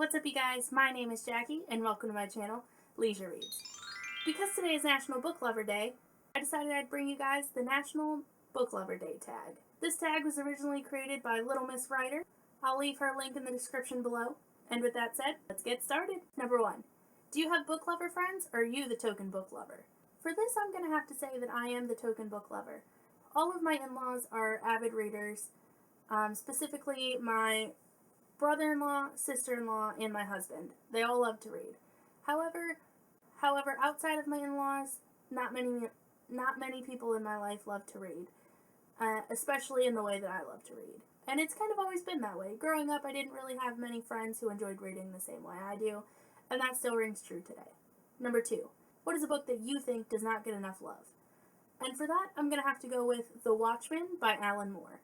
what's up you guys? My name is Jackie and welcome to my channel, Leisure Reads. Because today is National Book Lover Day, I decided I'd bring you guys the National Book Lover Day tag. This tag was originally created by littlemisswriter. I'll leave her link in the description below. And with that said, let's get started. Number 1. Do you have book lover friends, or are you the token book lover? For this, I'm going to have to say that I am the token book lover. All of my in-laws are avid readers, specifically my brother-in-law, sister-in-law, and my husband. They all love to read. However, outside of my in-laws, not many people in my life love to read, especially in the way that I love to read. And it's kind of always been that way. Growing up, I didn't really have many friends who enjoyed reading the same way I do, and that still rings true today. Number 2. What is a book that you think does not get enough love? And for that, I'm going to have to go with The Watchmen by Alan Moore.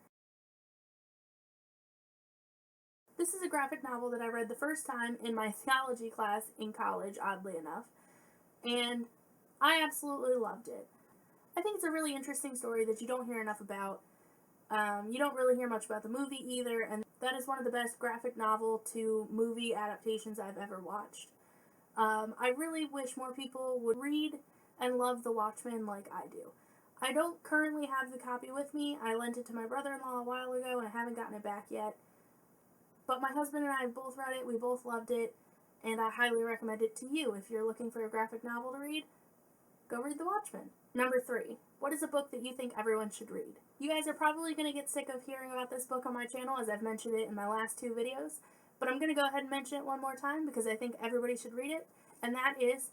This is a graphic novel that I read the first time in my theology class in college, oddly enough, and I absolutely loved it. I think it's a really interesting story that you don't hear enough about. You don't really hear much about the movie either, and that is one of the best graphic novel to movie adaptations I've ever watched. I really wish more people would read and love The Watchmen like I do. I don't currently have the copy with me. I lent it to my brother-in-law a while ago and I haven't gotten it back yet. But my husband and I both read it, we both loved it, and I highly recommend it to you. If you're looking for a graphic novel to read, go read The Watchmen. Number 3. What is a book that you think everyone should read? You guys are probably going to get sick of hearing about this book on my channel, as I've mentioned it in my last 2 videos, but I'm going to go ahead and mention it one more time because I think everybody should read it, and that is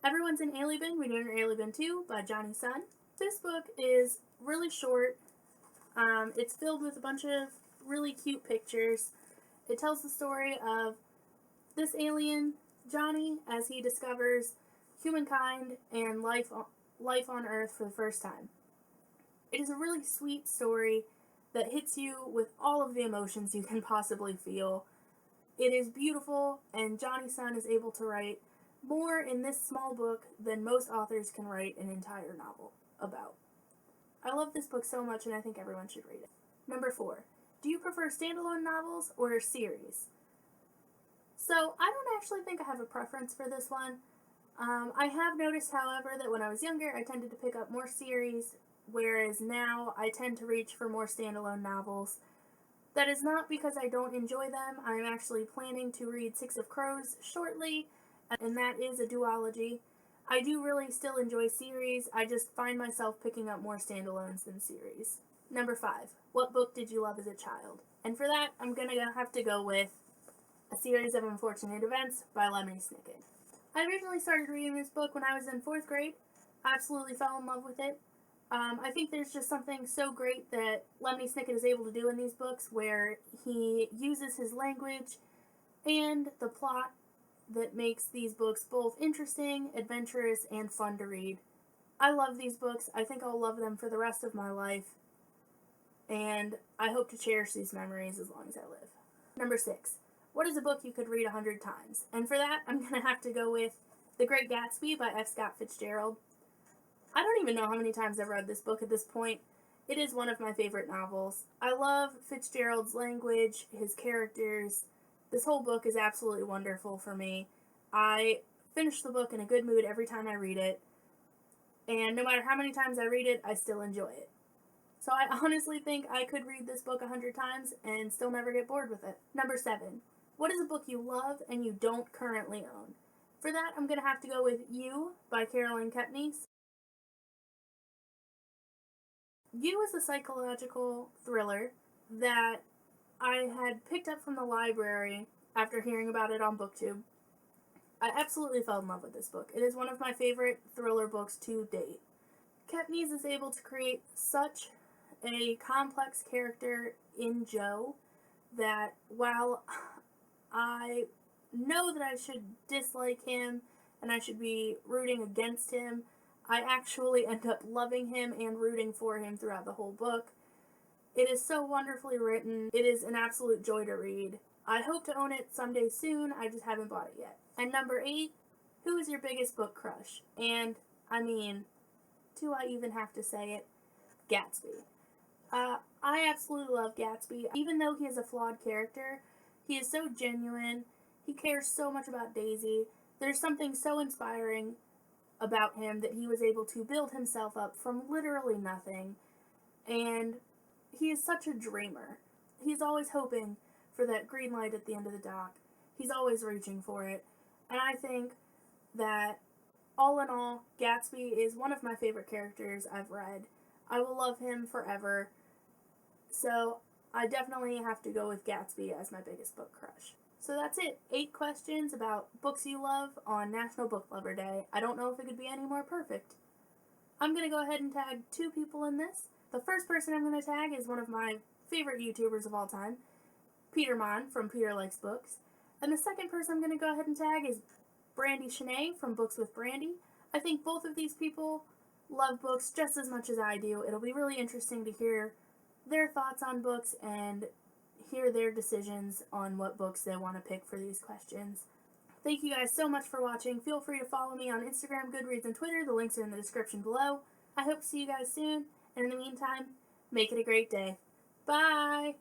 Everyone's an Alien, We Know You're Alien Too by Johnny Sun. This book is really short. It's filled with a bunch of really cute pictures. It tells the story of this alien, Johnny, as he discovers humankind and life on Earth for the first time. It is a really sweet story that hits you with all of the emotions you can possibly feel. It is beautiful, and Johnny Sun is able to write more in this small book than most authors can write an entire novel about. I love this book so much, and I think everyone should read it. Number 4. Do you prefer standalone novels or a series? So, I don't actually think I have a preference for this one. I have noticed, however, that when I was younger, I tended to pick up more series, whereas now I tend to reach for more standalone novels. That is not because I don't enjoy them. I'm actually planning to read Six of Crows shortly, and that is a duology. I do really still enjoy series, I just find myself picking up more standalones than series. Number 5. What book did you love as a child? And for that, I'm going to have to go with A Series of Unfortunate Events by Lemony Snicket. I originally started reading this book when I was in 4th grade. I absolutely fell in love with it. I think there's just something so great that Lemony Snicket is able to do in these books where he uses his language and the plot that makes these books both interesting, adventurous, and fun to read. I love these books. I think I'll love them for the rest of my life. And I hope to cherish these memories as long as I live. Number 6. What is a book you could read 100 times? And for that, I'm going to have to go with The Great Gatsby by F. Scott Fitzgerald. I don't even know how many times I've read this book at this point. It is one of my favorite novels. I love Fitzgerald's language, his characters. This whole book is absolutely wonderful for me. I finish the book in a good mood every time I read it. And no matter how many times I read it, I still enjoy it. So I honestly think I could read this book 100 times and still never get bored with it. Number 7. What is a book you love and you don't currently own? For that, I'm going to have to go with You by Caroline Kepnes. You is a psychological thriller that I had picked up from the library after hearing about it on BookTube. I absolutely fell in love with this book. It is one of my favorite thriller books to date. Kepnes is able to create such a complex character in Joe that while I know that I should dislike him and I should be rooting against him, I actually end up loving him and rooting for him throughout the whole book. It is so wonderfully written. It is an absolute joy to read. I hope to own it someday soon, I just haven't bought it yet. And number 8, who is your biggest book crush? And, I mean, do I even have to say it? Gatsby. I absolutely love Gatsby. Even though he is a flawed character, he is so genuine. He cares so much about Daisy. There's something so inspiring about him that he was able to build himself up from literally nothing. And he is such a dreamer. He's always hoping for that green light at the end of the dock. He's always reaching for it. And I think that, all in all, Gatsby is one of my favorite characters I've read. I will love him forever. So I definitely have to go with Gatsby as my biggest book crush. So that's it. 8 questions about books you love on National Book Lover Day. I don't know if it could be any more perfect. I'm going to go ahead and tag 2 people in this. The first person I'm going to tag is one of my favorite YouTubers of all time, Peter Mon from Peter Likes Books. And the second person I'm going to go ahead and tag is Brandie Shanae from Books with Brandie. I think both of these people love books just as much as I do. It'll be really interesting to hear their thoughts on books and hear their decisions on what books they want to pick for these questions. Thank you guys so much for watching. Feel free to follow me on Instagram, Goodreads, and Twitter. The links are in the description below. I hope to see you guys soon. And in the meantime, make it a great day. Bye!